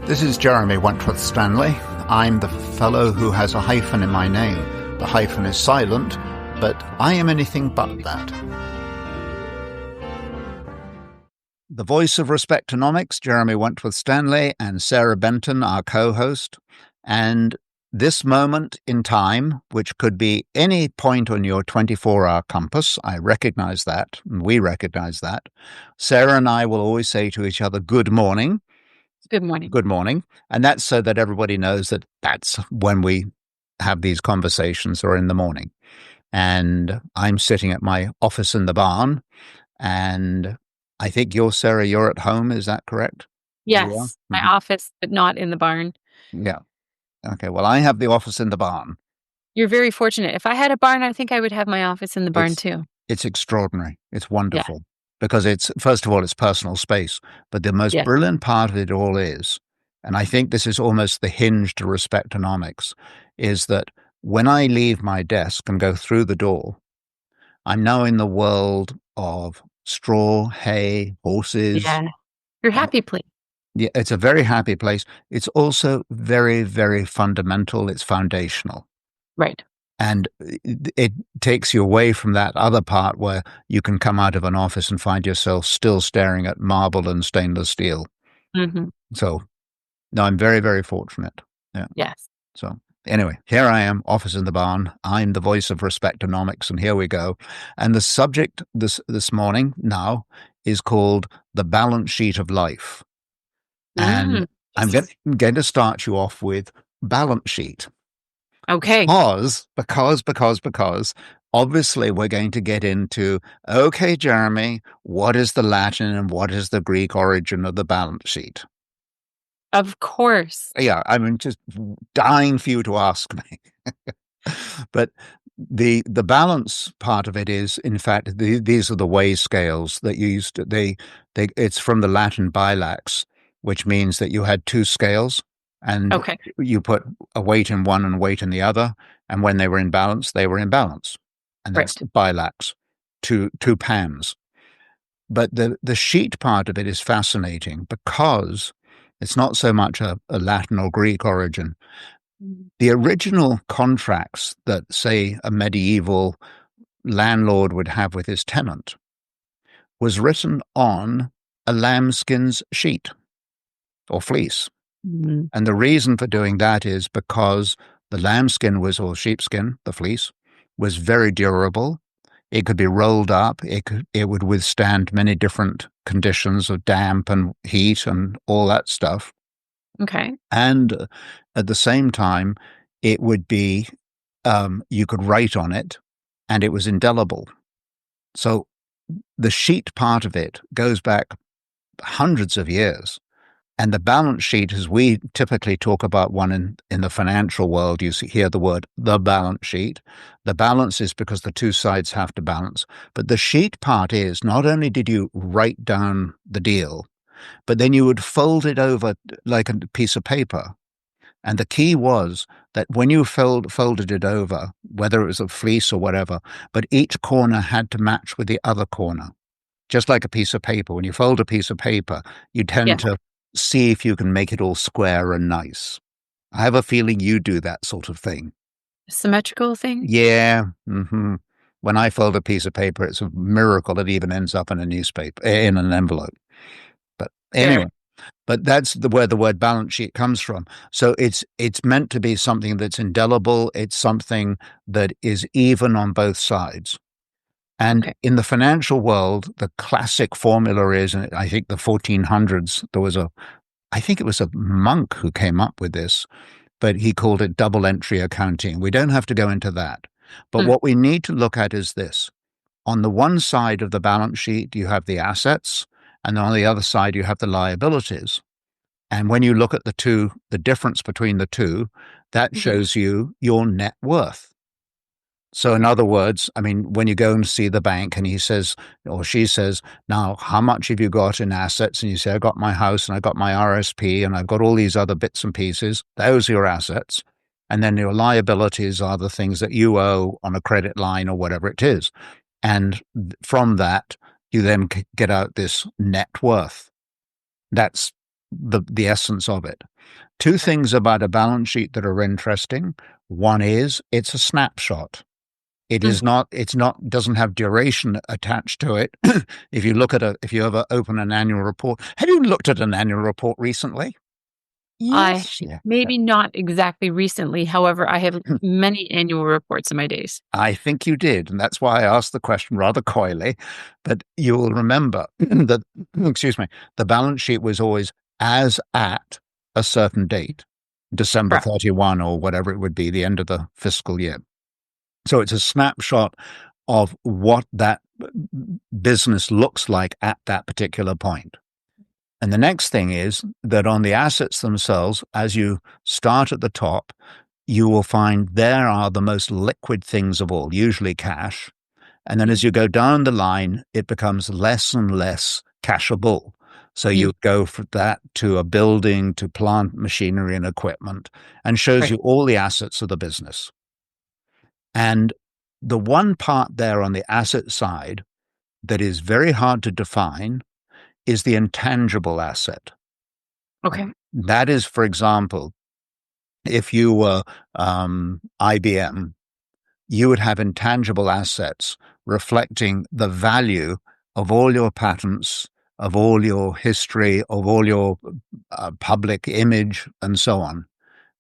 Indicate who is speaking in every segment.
Speaker 1: This is Jeremy Wentworth-Stanley. I'm the fellow who has a hyphen in my name. The hyphen is silent, but I am anything but that. The Voice of Respectonomics, Jeremy Wentworth-Stanley, and Sarah Benton, our co-host. And this moment in time, which could be any point on your 24-hour compass, I recognize that, and we recognize that. Sarah and I will always say to each other, good morning.
Speaker 2: Good morning.
Speaker 1: Good morning. And that's so that everybody knows that that's when we have these conversations, or in the morning. And I'm sitting at my office in the barn, and I think Sarah, you're at home. Is that correct?
Speaker 2: Yes, my office, but not in the barn.
Speaker 1: Yeah. Okay. Well, I have the office in the barn.
Speaker 2: You're very fortunate. If I had a barn, I think I would have my office in the barn too.
Speaker 1: It's extraordinary. It's wonderful. Because it's, first of all, it's personal space. But the most brilliant part of it all is, and I think this is almost the hinge to respectonomics, is that when I leave my desk and go through the door, I'm now in the world of straw, hay, horses.
Speaker 2: Yeah. Your happy place.
Speaker 1: Yeah, it's a very happy place. It's also very, very fundamental. It's foundational.
Speaker 2: Right.
Speaker 1: And it takes you away from that other part where you can come out of an office and find yourself still staring at marble and stainless steel.
Speaker 2: Mm-hmm.
Speaker 1: So, no, I'm very, very fortunate. Yeah.
Speaker 2: Yes.
Speaker 1: So, anyway, here I am, office in the barn. I'm the voice of respectonomics, and here we go. And the subject this morning now is called the balance sheet of life. And I'm going to start you off with balance sheet.
Speaker 2: Okay.
Speaker 1: Because obviously we're going to get into, okay, Jeremy, what is the Latin and what is the Greek origin of the balance sheet?
Speaker 2: Of course.
Speaker 1: Yeah, I'm just dying for you to ask me. But the balance part of it is, in fact, these are the weigh scales that you used to, it's from the Latin bilax, which means that you had two scales. And you put a weight in one and a weight in the other. And when they were in balance, they were in balance. And that's the bilax, two pans. But the sheet part of it is fascinating because it's not so much a Latin or Greek origin. The original contracts that, say, a medieval landlord would have with his tenant was written on a lambskin's sheet or fleece.
Speaker 2: Mm-hmm.
Speaker 1: And the reason for doing that is because the lambskin or sheepskin, the fleece, was very durable. It could be rolled up. It would withstand many different conditions of damp and heat and all that stuff.
Speaker 2: Okay.
Speaker 1: And at the same time, it would be, you could write on it, and it was indelible. So the sheet part of it goes back hundreds of years. And the balance sheet, as we typically talk about one in the financial world, you hear the word the balance sheet. The balance is because the two sides have to balance. But the sheet part is, not only did you write down the deal, but then you would fold it over like a piece of paper. And the key was that when you folded it over, whether it was a fleece or whatever, but each corner had to match with the other corner. Just like a piece of paper. When you fold a piece of paper, you tend to see if you can make it all square and nice. I have a feeling you do that sort of thing.
Speaker 2: Symmetrical thing?
Speaker 1: Yeah. Mm-hmm. When I fold a piece of paper, it's a miracle it even ends up in a newspaper, in an envelope. But anyway, but that's where the word balance sheet comes from. So it's meant to be something that's indelible. It's something that is even on both sides. And in the financial world, the classic formula is, and I think the 1400s, I think it was a monk who came up with this, but he called it double entry accounting. We don't have to go into that. But what we need to look at is this. On the one side of the balance sheet, you have the assets, and on the other side, you have the liabilities. And when you look at the difference between the two, that shows you your net worth. So in other words, I mean, when you go and see the bank and he says, or she says, now, how much have you got in assets? And you say, I got my house and I got my RSP and I've got all these other bits and pieces. Those are your assets. And then your liabilities are the things that you owe on a credit line or whatever it is. And from that, you then get out this net worth. That's the essence of it. Two things about a balance sheet that are interesting. One is it's a snapshot. It is not, doesn't have duration attached to it. If you ever open an annual report, have you looked at an annual report recently?
Speaker 2: I
Speaker 1: Yes. Yeah.
Speaker 2: maybe not exactly recently. However, I have many annual reports in my days.
Speaker 1: I think you did. And that's why I asked the question rather coyly. But you will remember that, excuse me, the balance sheet was always as at a certain date, December
Speaker 2: Correct.
Speaker 1: 31 or whatever it would be, the end of the fiscal year. So it's a snapshot of what that business looks like at that particular point. And the next thing is that on the assets themselves, as you start at the top, you will find there are the most liquid things of all, usually cash. And then as you go down the line, it becomes less and less cashable. So you go from that to a building, to plant machinery and equipment, and shows
Speaker 2: Right.
Speaker 1: you all the assets of the business. And the one part there on the asset side that is very hard to define is the intangible asset.
Speaker 2: Okay.
Speaker 1: That is, for example, if you were IBM, you would have intangible assets reflecting the value of all your patents, of all your history, of all your public image, and so on.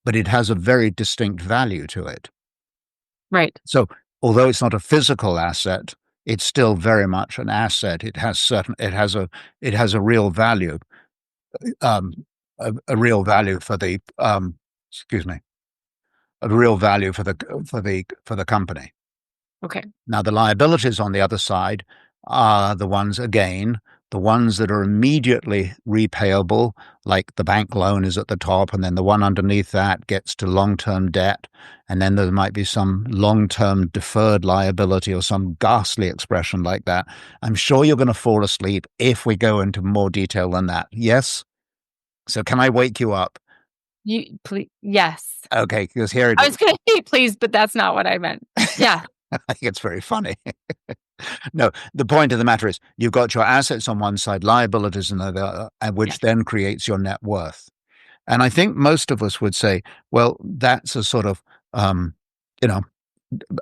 Speaker 1: But it has a very distinct value to it.
Speaker 2: Right.
Speaker 1: So, although it's not a physical asset, it's still very much an asset. It has a real value, um, a real value for the excuse me, a real value for the company.
Speaker 2: Okay.
Speaker 1: Now, the liabilities on the other side are the ones, again, the ones that are immediately repayable, like the bank loan is at the top, and then the one underneath that gets to long-term debt, and then there might be some long-term deferred liability or some ghastly expression like that. I'm sure you're going to fall asleep if we go into more detail than that. Yes? So can I wake you up?
Speaker 2: You please. Yes.
Speaker 1: Okay, because here it
Speaker 2: I
Speaker 1: is.
Speaker 2: was going to say please, but that's not what I meant. Yeah.
Speaker 1: I think it's very funny. No, the point of the matter is you've got your assets on one side, liabilities on the other, which
Speaker 2: Yes.
Speaker 1: then creates your net worth. And I think most of us would say, well, that's a sort of, you know,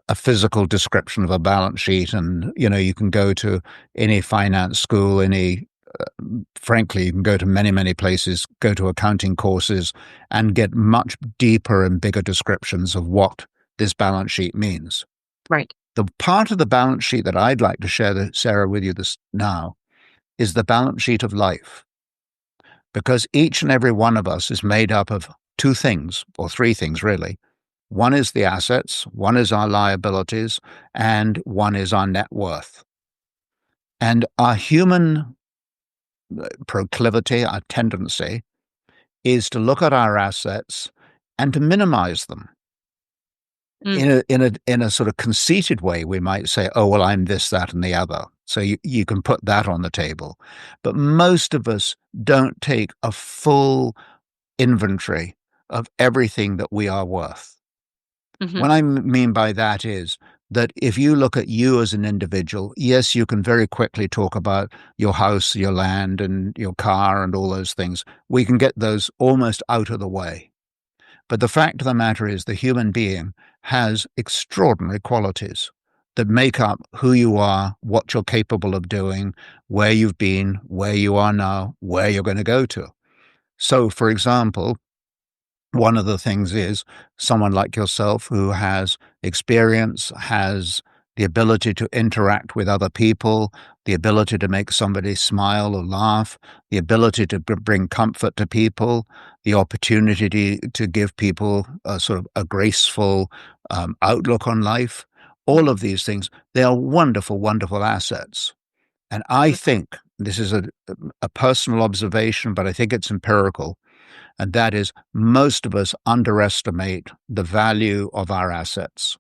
Speaker 1: a physical description of a balance sheet. And, you can go to any finance school, frankly, you can go to many, many places, go to accounting courses and get much deeper and bigger descriptions of what this balance sheet means.
Speaker 2: Right.
Speaker 1: The part of the balance sheet that I'd like to share, Sarah, with you this now is the balance sheet of life. Because each and every one of us is made up of two things, or three things really. One is the assets, one is our liabilities, and one is our net worth. And our human proclivity, our tendency, is to look at our assets and to minimize them. In a sort of conceited way, we might say, oh, well, I'm this, that, and the other. So you can put that on the table. But most of us don't take a full inventory of everything that we are worth. What I mean by that is that if you look at you as an individual, yes, you can very quickly talk about your house, your land, and your car, and all those things. We can get those almost out of the way. But the fact of the matter is the human being has extraordinary qualities that make up who you are, what you're capable of doing, where you've been, where you are now, where you're going to go to. So, for example, one of the things is someone like yourself who has experience, has the ability to interact with other people, the ability to make somebody smile or laugh, the ability to bring comfort to people, the opportunity to give people a sort of a graceful outlook on life. All of these things, they are wonderful, wonderful assets. And I think this is a personal observation, but I think it's empirical. And that is most of us underestimate the value of our assets.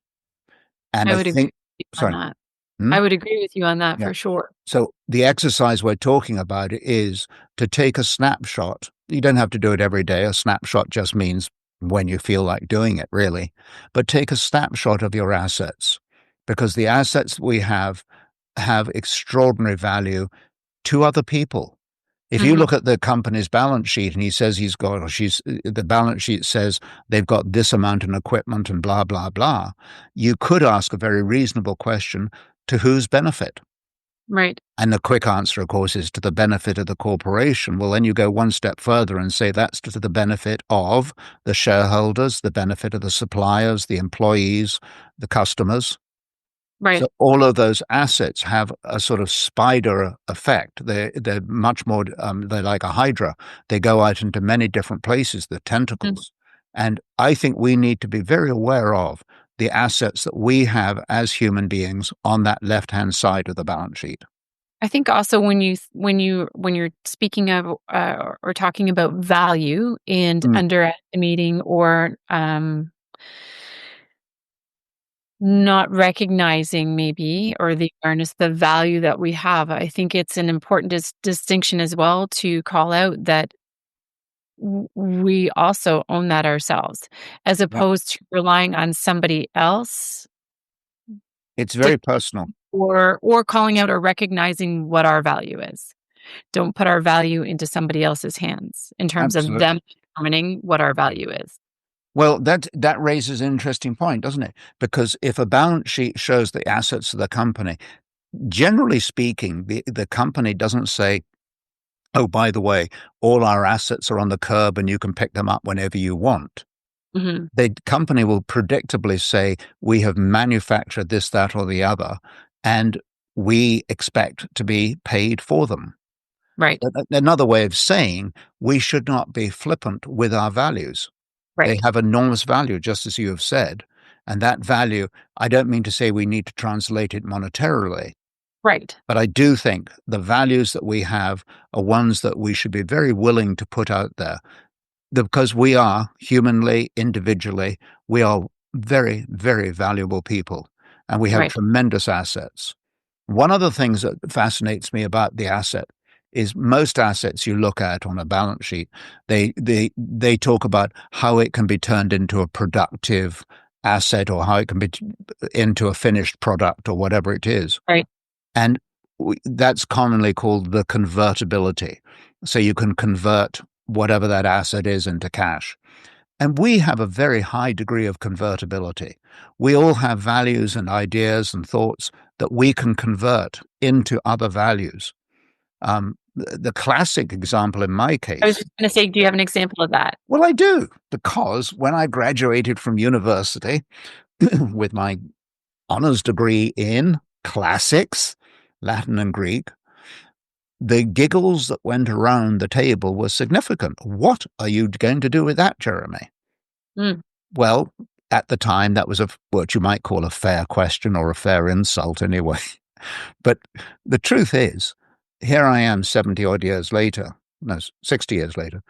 Speaker 1: And
Speaker 2: I
Speaker 1: I
Speaker 2: would agree
Speaker 1: think,
Speaker 2: with you on
Speaker 1: sorry.
Speaker 2: that.
Speaker 1: Hmm?
Speaker 2: I would agree with you on that
Speaker 1: Yeah.
Speaker 2: for sure.
Speaker 1: So the exercise we're talking about is to take a snapshot. You don't have to do it every day. A snapshot just means when you feel like doing it, really. But take a snapshot of your assets, because the assets that we have extraordinary value to other people. If you
Speaker 2: Hmm.
Speaker 1: look at the company's balance sheet and he says he's got, or she's, the balance sheet says they've got this amount in equipment and blah, blah, blah, you could ask a very reasonable question: to whose benefit?
Speaker 2: Right.
Speaker 1: And the quick answer, of course, is to the benefit of the corporation. Well, then you go one step further and say that's to the benefit of the shareholders, the benefit of the suppliers, the employees, the customers.
Speaker 2: Right.
Speaker 1: So all of those assets have a sort of spider effect. They're much more. They're like a hydra. They go out into many different places. The
Speaker 2: Mhm.
Speaker 1: tentacles, and I think we need to be very aware of the assets that we have as human beings on that left-hand side of the balance sheet.
Speaker 2: I think also when you're speaking of or talking about value and
Speaker 1: Mm,
Speaker 2: underestimating or not recognizing maybe or the awareness, the value that we have, I think it's an important distinction as well to call out that we also own that ourselves, as
Speaker 1: yeah,
Speaker 2: opposed to relying on somebody else
Speaker 1: it's
Speaker 2: dic-
Speaker 1: very personal.
Speaker 2: or calling out or recognizing what our value is. Don't put our value into somebody else's hands in terms of them
Speaker 1: Absolutely.
Speaker 2: determining what our value is.
Speaker 1: Well, that raises an interesting point, doesn't it? Because if a balance sheet shows the assets of the company, generally speaking, the company doesn't say, "Oh, by the way, all our assets are on the curb and you can pick them up whenever you want."
Speaker 2: Mhm.
Speaker 1: The company will predictably say, "We have manufactured this, that, or the other, and we expect to be paid for them."
Speaker 2: Right,
Speaker 1: Another way of saying we should not be flippant with our values. They
Speaker 2: right,
Speaker 1: have enormous value, just as you have said. And that value, I don't mean to say we need to translate it monetarily,
Speaker 2: right,
Speaker 1: but I do think the values that we have are ones that we should be very willing to put out there, because we are humanly, individually, we are very, very valuable people and we have
Speaker 2: right,
Speaker 1: tremendous assets. One of the things that fascinates me about the asset is most assets you look at on a balance sheet, they talk about how it can be turned into a productive asset or how it can be into a finished product or whatever it is.
Speaker 2: right,
Speaker 1: And that's commonly called the convertibility. So you can convert whatever that asset is into cash. And we have a very high degree of convertibility. We all have values and ideas and thoughts that we can convert into other values. The classic example in my
Speaker 2: I was
Speaker 1: case,
Speaker 2: just gonna say, do you have an example of that?
Speaker 1: well, I do, because when I graduated from university with my honors degree in classics, Latin and Greek, the giggles that went around the table were significant. What are you going to do with that, Jeremy?
Speaker 2: Mm,
Speaker 1: Well, at the time, that was what you might call a fair question or a fair insult, anyway. But the truth is, here I am 70 odd years later, no, 60 years later,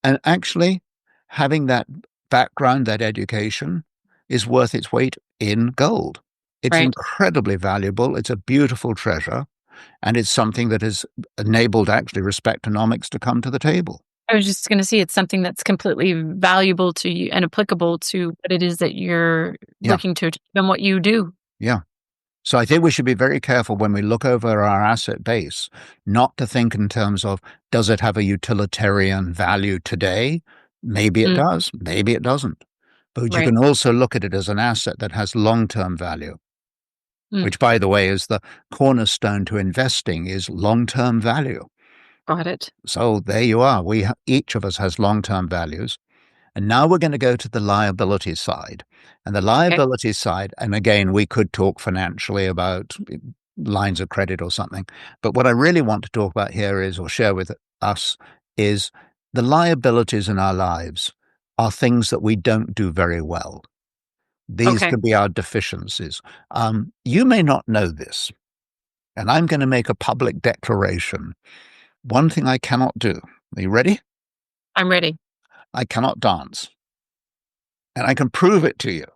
Speaker 1: and actually having that background, that education, is worth its weight in gold. It's
Speaker 2: right.
Speaker 1: incredibly valuable. It's a beautiful treasure. And it's something that has enabled actually Respectonomics to come to the table.
Speaker 2: I was just gonna say it's something that's completely valuable to you and applicable to what it is that you're
Speaker 1: Yeah,
Speaker 2: looking to achieve and what you do.
Speaker 1: yeah. So I think we should be very careful when we look over our asset base, not to think in terms of, does it have a utilitarian value today? Maybe it
Speaker 2: Mm,
Speaker 1: does, maybe it doesn't. But you
Speaker 2: right.
Speaker 1: can also look at it as an asset that has long-term value,
Speaker 2: Mm,
Speaker 1: which, by the way, is the cornerstone to investing, is long-term value.
Speaker 2: got it.
Speaker 1: So there you are. Each of us has long-term values. And now we're going to go to the liability side. And the
Speaker 2: Okay.
Speaker 1: liability side, and again, we could talk financially about lines of credit or something. But what I really want to talk about here is, or share with us, is the liabilities in our lives are things that we don't do very well. These
Speaker 2: Okay.
Speaker 1: could be our deficiencies. You may not know this, and I'm going to make a public declaration. One thing I cannot do. Are you ready?
Speaker 2: I'm ready.
Speaker 1: I cannot dance. And I can prove it to you.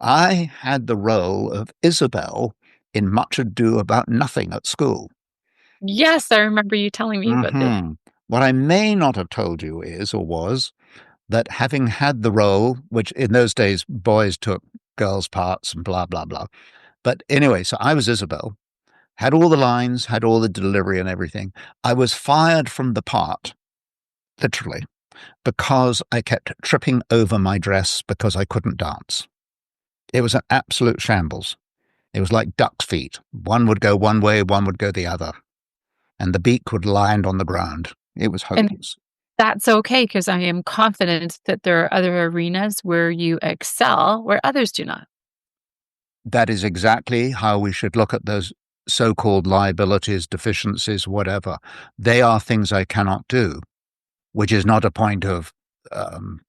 Speaker 1: I had the role of Isabel in Much Ado About Nothing at school.
Speaker 2: Yes, I remember you telling me about this.
Speaker 1: What I may not have told you is, or was, that having had the role, which in those days boys took girls' parts and blah, blah, blah. But anyway, so I was Isabel. had all the lines, had all the delivery and everything. I was fired from the part, literally, because I kept tripping over my dress because I couldn't dance. It was an absolute shambles. It was like duck's feet. One would go one way, one would go the other, and the beak would land on the ground. It was
Speaker 2: And
Speaker 1: hopeless.
Speaker 2: that's okay because I am confident that there are other arenas where you excel where others do not.
Speaker 1: That is exactly how we should look at those so-called liabilities, deficiencies, whatever. They are things I cannot do, which is not a point of um,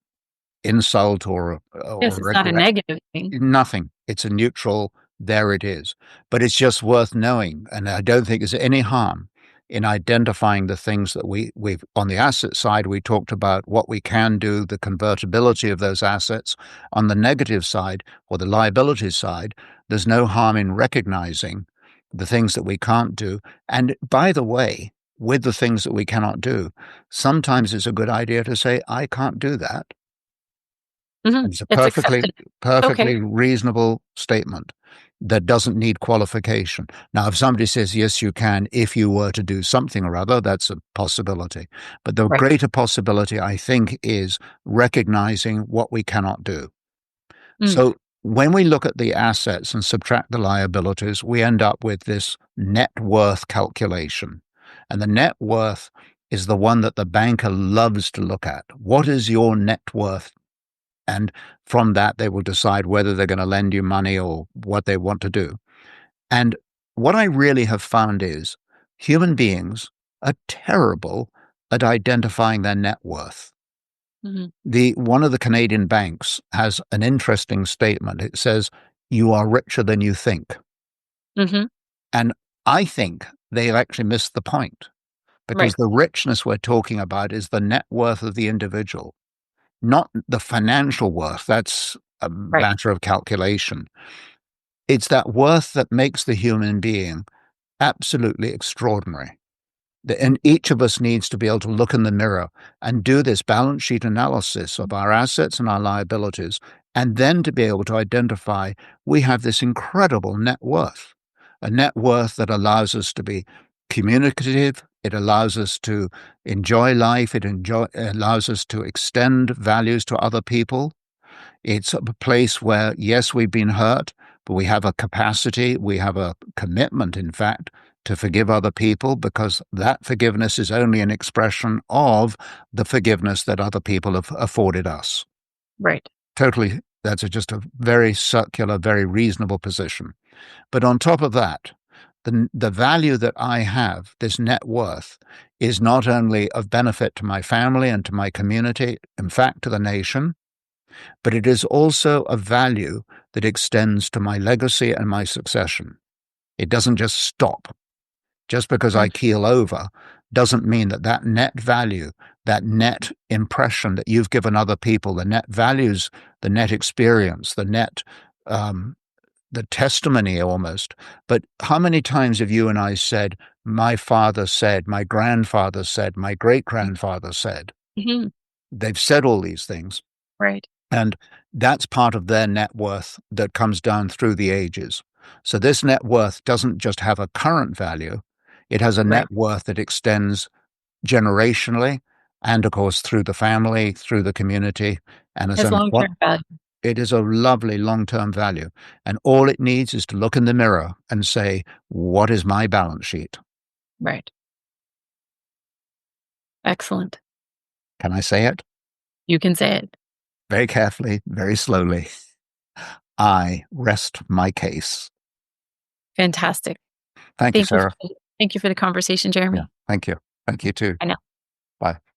Speaker 1: insult or
Speaker 2: Yes, it's not a
Speaker 1: regret.
Speaker 2: negative thing.
Speaker 1: Nothing. It's a neutral, there it is. But it's just worth knowing. And I don't think there's any harm in identifying the things that we've on the asset side, we talked about what we can do, the convertibility of those assets. On the negative side or the liability side, there's no harm in recognizing the things that we can't do. And by the way, with the things that we cannot do, sometimes it's a good idea to say, I can't do that.
Speaker 2: Mhm.
Speaker 1: It's a
Speaker 2: It's
Speaker 1: perfectly,
Speaker 2: accepted. Okay.
Speaker 1: perfectly reasonable statement that doesn't need qualification. Now, if somebody says, yes, you can, if you were to do something or other, that's a possibility. But the
Speaker 2: Right.
Speaker 1: greater possibility, I think, is recognizing what we cannot do.
Speaker 2: Mm.
Speaker 1: So when we look at the assets and subtract the liabilities, we end up with this net worth calculation. And the net worth is the one that the banker loves to look at. What is your net worth? And from that, they will decide whether they're going to lend you money or what they want to do. And what I really have found is human beings are terrible at identifying their net worth.
Speaker 2: Mhm.
Speaker 1: One of the Canadian banks has an interesting statement. It says, "You are richer than you think."
Speaker 2: Mhm.
Speaker 1: And I think they've actually missed the point because
Speaker 2: Right.
Speaker 1: the richness we're talking about is the net worth of the individual, not the financial worth. That's a
Speaker 2: Right.
Speaker 1: matter of calculation. It's that worth that makes the human being absolutely extraordinary. And each of us needs to be able to look in the mirror and do this balance sheet analysis of our assets and our liabilities, and then to be able to identify we have this incredible net worth, a net worth that allows us to be communicative. It allows us to enjoy life. Allows us to extend values to other people. It's a place where, yes, we've been hurt, but we have a capacity, we have a commitment, in fact, to forgive other people because that forgiveness is only an expression of the forgiveness that other people have afforded us.
Speaker 2: Right.
Speaker 1: Totally, that's just a very circular, very reasonable position. But on top of that, the value that I have, this net worth, is not only of benefit to my family and to my community, in fact, to the nation, but it is also a value that extends to my legacy and my succession. It doesn't just stop. Just because I
Speaker 2: Mm.
Speaker 1: keel over doesn't mean that that net value, that net impression that you've given other people, the net values, the net experience, um, the testimony almost. But how many times have you and I said, my father said, my grandfather said, my great grandfather said?
Speaker 2: Mhm.
Speaker 1: They've said all these things.
Speaker 2: Right.
Speaker 1: And that's part of their net worth that comes down through the ages. So this net worth doesn't just have a current value, it has a
Speaker 2: Right.
Speaker 1: net worth that extends generationally and, of course, through the family, through the community. And
Speaker 2: Has long-term value.
Speaker 1: it is a lovely long term value. And all it needs is to look in the mirror and say, what is my balance sheet?
Speaker 2: Right. Excellent.
Speaker 1: Can I say it?
Speaker 2: You can say it.
Speaker 1: Very carefully, very slowly. I rest my case.
Speaker 2: Fantastic.
Speaker 1: Thank you,
Speaker 2: Thank you
Speaker 1: Sarah.
Speaker 2: for thank you for the conversation,
Speaker 1: Yeah.
Speaker 2: Jeremy.
Speaker 1: Thank you. Thank you too.
Speaker 2: I know.
Speaker 1: Bye.